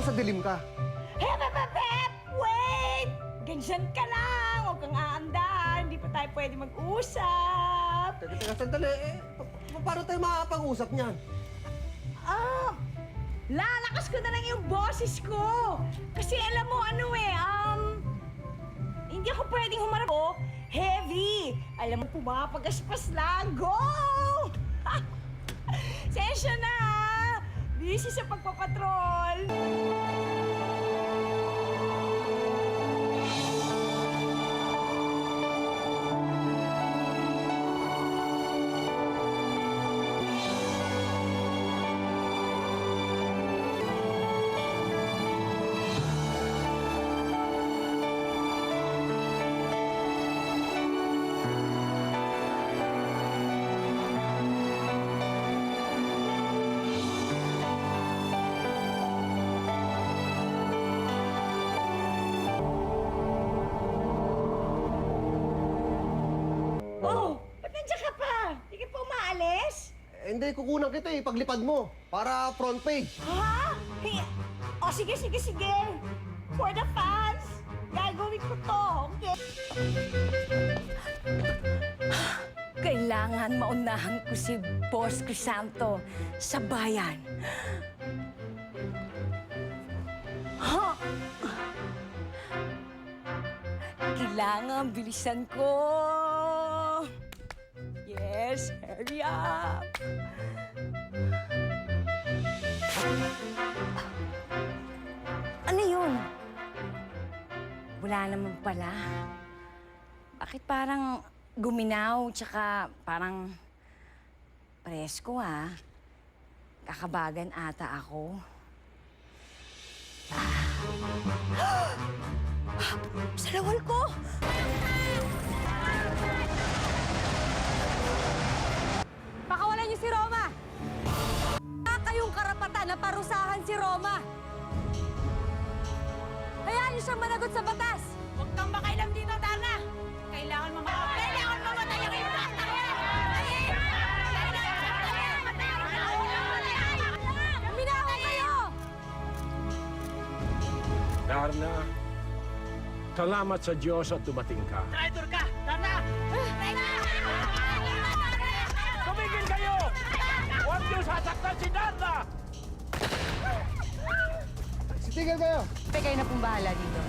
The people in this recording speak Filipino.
nasa dilim ka. Hep! Wait! Ganyan ka lang! Huwag kang aandar! Hindi pa tayo pwede mag-usap! Teka, sandali. Paano tayo makakapag-usap niyan? Lalakas ko na lang yung boses ko! Kasi alam mo, hindi ako pwedeng humarap ko. Heavy! Alam mo, pumapagaspas lang. Go! Sensya na! Busy sa pagpapatrol. Oh, ba't nandiyan ka pa? Hindi ka pa umaalis? Hindi, kukunan kita paglipad mo. Para front page. Ha? Hey, sige. For the fans, gagawin ko to, okay? Kailangan maunahan ko si Boss Crisanto sa bayan. Ha? Kailangan bilisan ko. Yes, hurry up. Ano yun? Wala naman pala. Bakit parang guminaw, tsaka parang presko, ha? Kakabagan ata ako. Sa lawal ko! Pakawalan niyo si Roma! Wala kayong karapatan na parusahan si Roma! Hayaan niyo siyang managot sa batas! Huwag kang makailam dito, Darna! Kailangan mamatay ang impactor yan! Minahon kayo! Darna, salamat sa Diyos at dumating ka. Traitor ka! Darna! Tumigil kayo! Huwag niyo sasaktan si Darna! Sitigil kayo! Kayo na pong bahala dito.